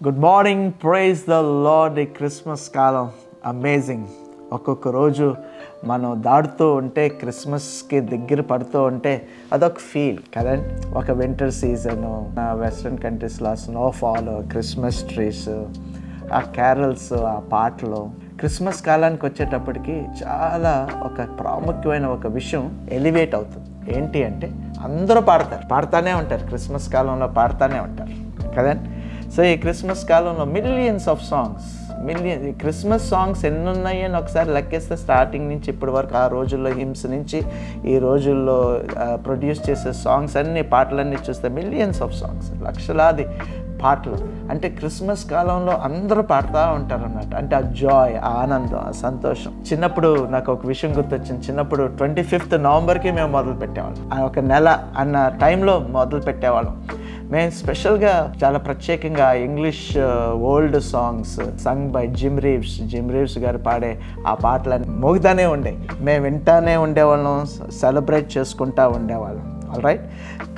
Good morning, praise the Lord. ఈ Christmas కాలం amazing. ఒక్కొక్క రోజు మనం దాడుతూ ఉంటే, క్రిస్మస్కి దగ్గర పడుతూ ఉంటే అదొక ఫీల్ కదండి. ఒక వింటర్ సీజను, వెస్ట్రన్ కంట్రీస్లో స్నోఫాల్, క్రిస్మస్ ట్రీస్, ఆ క్యారల్స్, ఆ పాటలు. క్రిస్మస్ కాలానికి వచ్చేటప్పటికి చాలా ఒక ప్రాముఖ్యమైన ఒక విషయం ఎలివేట్ అవుతుంది. ఏంటి అంటే అందరూ పాడుతూనే ఉంటారు. క్రిస్మస్ కాలంలో పాడుతూనే ఉంటారు కదండి. సో ఈ క్రిస్మస్ కాలంలో millions of songs, Christmas songs ఎన్ని ఉన్నాయని ఒకసారి లెక్కేస్తే స్టార్టింగ్ నుంచి ఇప్పటి వరకు, ఆ రోజుల్లో హిమ్స్ నుంచి ఈ రోజుల్లో ప్రొడ్యూస్ చేసే సాంగ్స్ అన్ని, పాటలన్నీ చూస్తే మిలియన్స్ ఆఫ్ సాంగ్స్, లక్షలాది పాటలు. అంటే క్రిస్మస్ కాలంలో అందరూ పాడుతూ ఉంటారు అన్నట్టు. అంటే ఆ జాయ్, ఆ ఆనందం, ఆ సంతోషం. చిన్నప్పుడు నాకు ఒక విషయం గుర్తొచ్చింది. చిన్నప్పుడు 25th నవంబర్కి మేము మొదలు పెట్టేవాళ్ళం. ఒక నెల అన్న టైంలో మొదలు పెట్టేవాళ్ళం. మేము స్పెషల్గా చాలా ప్రత్యేకంగా English old songs sung by gym Reeves గారు పాడే ఆ పాటలన్నీ మోగుతానే ఉండే, మేము వింటానే ఉండేవాళ్ళం, సెలబ్రేట్ చేసుకుంటూ ఉండేవాళ్ళం. All right.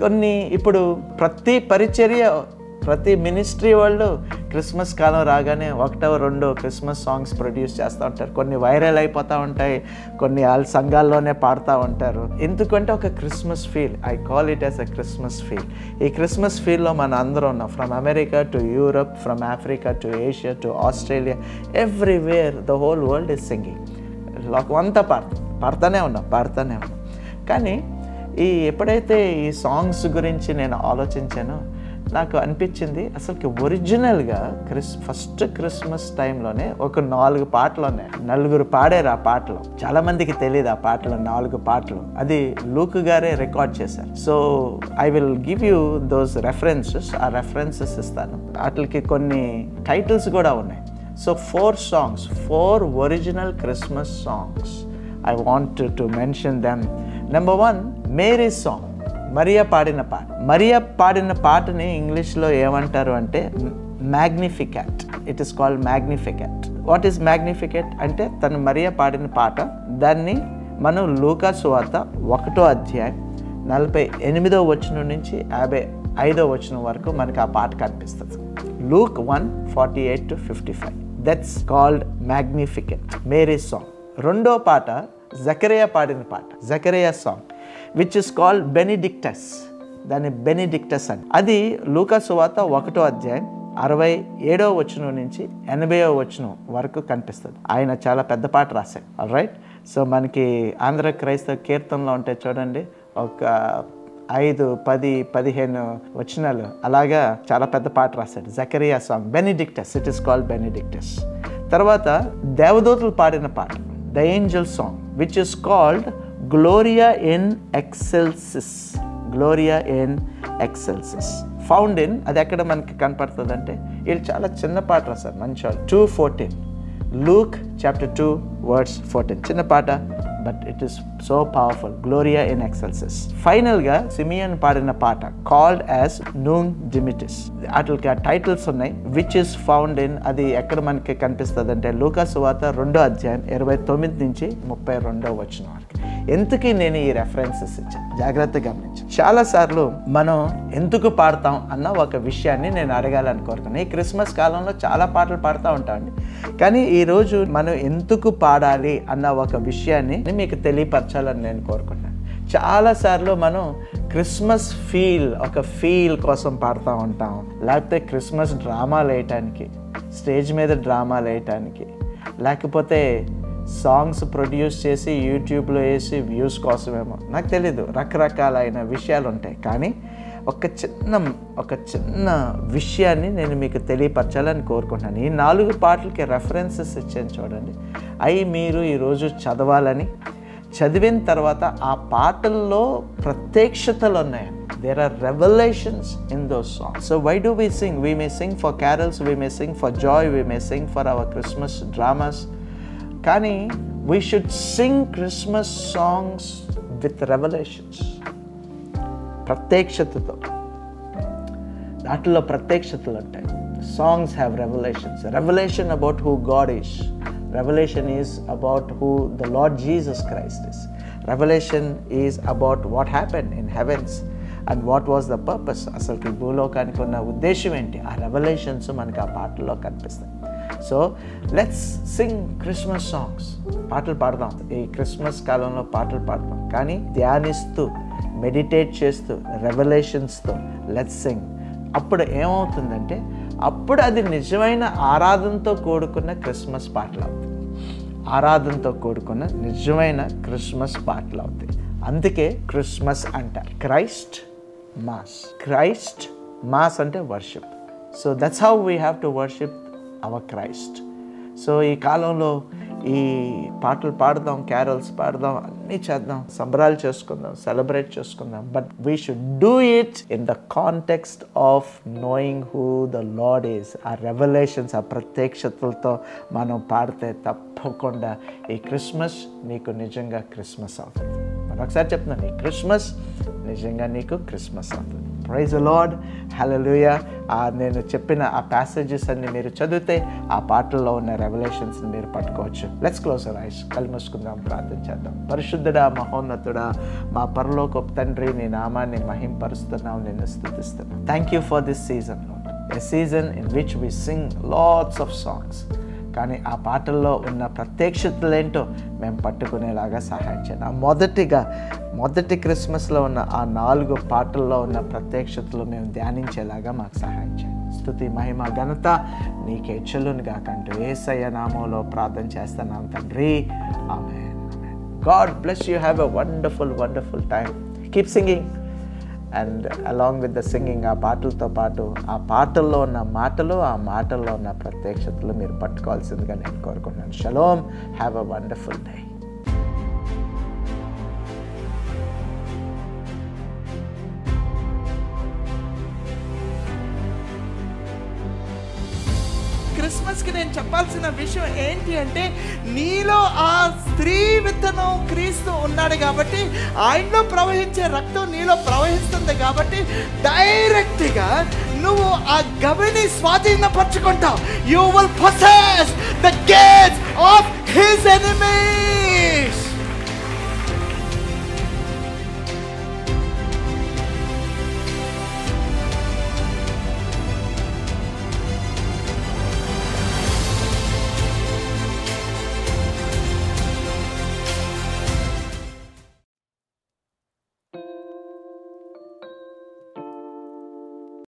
కొన్ని ఇప్పుడు ప్రతి మినిస్ట్రీ వాళ్ళు క్రిస్మస్ కాలం రాగానే ఒకటో రెండో క్రిస్మస్ సాంగ్స్ ప్రొడ్యూస్ చేస్తూ ఉంటారు. కొన్ని వైరల్ అయిపోతూ ఉంటాయి, కొన్ని వాళ్ళ సంఘాల్లోనే పాడుతూ ఉంటారు. ఎందుకంటే ఒక Christmas feel, I call it as a Christmas feel. ఈ క్రిస్మస్ ఫీల్లో మన అందరం ఉన్నాం. From America to Europe, from Africa to Asia to Australia, everywhere the whole world is singing. లోకమంతా పాడుతూనే ఉన్నాం. కానీ ఎప్పుడైతే ఈ సాంగ్స్ గురించి నేను ఆలోచించానో నాకు అనిపించింది, అసలుకి ఒరిజినల్గా ఫస్ట్ క్రిస్మస్ టైంలోనే ఒక 4 పాటలు ఉన్నాయి. 4 పాడారు ఆ పాటలు. చాలామందికి తెలియదు ఆ పాటలు, 4 పాటలు. అది లూక్ గారే రికార్డ్ చేశారు. So I will give you those references. ఆ రెఫరెన్సెస్ ఇస్తాను. వాటికి కొన్ని టైటిల్స్ కూడా ఉన్నాయి. సో 4 original Christmas songs. I want to mention them. Number 1, Mary's song. Maria పాడిన పాటని ఇంగ్లీష్లో ఏమంటారు అంటే Magnificat. It is called Magnificat. What is Magnificat అంటే తను మరియా పాడిన పాట. దాన్ని మనం లూకా సువార్త 1వ అధ్యాయం 48వ వచనం నుంచి 55వ వచనం వరకు మనకి ఆ పాట కనిపిస్తుంది. Luke 1:48-55. That's called Magnificat, Mary's song. రెండో పాట జకరియా పాడిన పాట, Zechariah song, which is called Benedictus. దాన్ని బెనిడిక్టస్ అని. అది లూకా సువార్త 1వ అధ్యాయం 67వ వచనం నుంచి 80వ వచనం వరకు కనిపిస్తుంది. ఆయన చాలా పెద్ద పాట రాశాడు. All right. సో మనకి ఆంధ్ర క్రైస్తవ కీర్తనలో ఉంటే చూడండి, ఒక 5, 10, 15 వచనాలు అలాగా చాలా పెద్ద పాట రాశాడు. Zechariah song, Benedictus. It is called Benedictus. తర్వాత దేవదూతలు పాడిన పాట, the angel song, which is called Gloria in Excelsis. Found in, అది ఎక్కడ మనకి కనపడుతుంది అంటే, వీళ్ళు చాలా చిన్న పాట రాశారు మంచివాళ్ళు. 2:14, లూక్ చాప్టర్ 2:14. చిన్న పాట, but it is so powerful. Gloria in Excelsis. ఫైనల్గా సిమియన్ పాడిన పాట కాల్డ్ యాజ్ నూన్ డిమిటిస్. వాటికి ఆ టైటిల్స్ ఉన్నాయి. విచ్ ఇస్ ఫౌండ్ ఇన్, అది ఎక్కడ మనకి కనిపిస్తుంది అంటే లూకా సువార్త 2వ అధ్యాయం 29 నుంచి 32వ వచనం వరకు. ఎందుకు నేను ఈ రెఫరెన్సెస్ ఇచ్చాను, జాగ్రత్తగా గమనించాను. చాలాసార్లు మనం ఎందుకు పాడతాం అన్న ఒక విషయాన్ని నేను అడగాలని కోరుకున్నాను. ఈ క్రిస్మస్ కాలంలో చాలా పాటలు పాడుతూ ఉంటామండి. కానీ ఈరోజు మనం ఎందుకు పాడాలి అన్న ఒక విషయాన్ని మీకు తెలియపరచాలని నేను కోరుకుంటున్నాను. చాలాసార్లు మనం క్రిస్మస్ ఒక ఫీల్ కోసం పాడుతూ ఉంటాం. లేకపోతే క్రిస్మస్ డ్రామాలు వేయటానికి, స్టేజ్ మీద డ్రామాలు వేయటానికి, లేకపోతే సాంగ్స్ ప్రొడ్యూస్ చేసి యూట్యూబ్లో వేసి వ్యూస్ కోసమేమో, నాకు తెలీదు. రకరకాలైన విషయాలు ఉంటాయి. కానీ ఒక చిన్న విషయాన్ని నేను మీకు తెలియపరచాలని కోరుకుంటున్నాను. ఈ 4 పాటలకి రెఫరెన్సెస్ ఇచ్చాను చూడండి. అవి మీరు ఈరోజు చదవాలని, చదివిన తర్వాత ఆ పాటల్లో ప్రత్యక్షతలు ఉన్నాయండి. There are revelations in those songs. So why do we sing? We may sing for carols, we may sing for joy, we may sing for our Christmas dramas. కానీ we should sing Christmas songs with revelations. ప్రత్యక్షతతో, దాంట్లో ప్రత్యక్షతలు ఉంటాయి. Songs have revelations. Revelation about who God is. Revelation is about who the Lord Jesus Christ is. Revelation is about what happened in heavens. And what was the purpose, అసలుకి భూలోకానికి ఉన్న ఉద్దేశం ఏంటి, ఆ revolutions మనకి ఆ పాటల్లో కనిపిస్తాయి. So let's Singh Christmas songs. పాటలు పాడదాం, ఈ క్రిస్మస్ కాలంలో పాటలు పాడదాం, కానీ ధ్యానిస్తూ, మెడిటేట్ చేస్తూ, రెవల్యూషన్స్తో లెట్స్ సింగ్. అప్పుడు ఏమవుతుందంటే అప్పుడు అది నిజమైన ఆరాధనతో కూడుకున్న క్రిస్మస్ పాటలు అవుతాయి. ఆరాధనతో కూడుకున్న నిజమైన క్రిస్మస్ పాటలు అవుతాయి. అందుకే క్రిస్మస్ అంటారు. క్రైస్ట్ మాస్ అంటే worship. So that's how we have to worship our Christ. So ఈ కాలంలో ఈ పాటలు పాడదాం, క్యారల్స్ పాడదాం, అన్నీ చేద్దాం, సంబరాలు చేసుకుందాం, సెలబ్రేట్ చేసుకుందాం. But we should do it in the context of knowing who the lord is. ఆ రెవల్యూషన్స్, ఆ ప్రత్యక్షతలతో మనం పాడితే తప్పకుండా ఈ క్రిస్మస్ నీకు నిజంగా క్రిస్మస్ అవుతుంది. మరొకసారి చెప్తున్నాను, ఈ క్రిస్మస్ నిజంగా నీకు క్రిస్మస్ అవుతుంది. ప్రైజ్ ద లార్డ్, హల్లెలూయా. నేను చెప్పిన ఆ ప్యాసేజెస్ అన్ని మీరు చదివితే ఆ పాటల్లో ఉన్న రెవల్యూషన్స్ని మీరు పట్టుకోవచ్చు. లెట్స్ క్లోజ్ అవర్ ఐస్, కళ్ళు మూసుకుందాం, ప్రార్థన చేద్దాం. పరిశుద్ధుడా, మహోన్నతుడా, మా పరలోకపు తండ్రి, నీ నామాన్ని మహింపరుస్తున్నావు, నిన్ను స్తుతిస్తున్నావు. Thank you for this season, lord. A season in which we sing lots of songs. కానీ ఆ పాటల్లో ఉన్న ప్రత్యక్షతలేంటో మేము పట్టుకునేలాగా సహాయం చేయండి. మొదటి క్రిస్మస్లో ఉన్న ఆ 4 పాటల్లో ఉన్న ప్రత్యక్షతలు మేము ధ్యానించేలాగా మాకు సహాయం చేయండి. స్తుతి, మహిమ, ఘనత నీకే చెల్లునుగా కంటూ యేసయ్య నామములో ప్రార్థన చేస్తున్నాం తండ్రి, amen. God bless you. Have a wonderful time. Keep singing. And along with the singing, ఆ పాటలతో పాటు ఆ పాటల్లో ఉన్న మాటలు, ఆ మాటల్లో ఉన్న ప్రత్యక్షతలు మీరు పట్టుకోవాల్సిందిగా నేను కోరుకుంటున్నాను. Shalom. Have a wonderful day. క్రిస్మస్కి నేను చెప్పాల్సిన విషయం ఏంటి అంటే, నీలో ఆ స్త్రీ విత్తనం క్రీస్తు ఉన్నాడు కాబట్టి, ఆయనలో ప్రవహించే రక్తం నీలో ప్రవహిస్తుంది కాబట్టి డైరెక్ట్గా నువ్వు ఆ గవిని స్వాధీనపరచుకుంటావు. You will possess the gates of his enemies.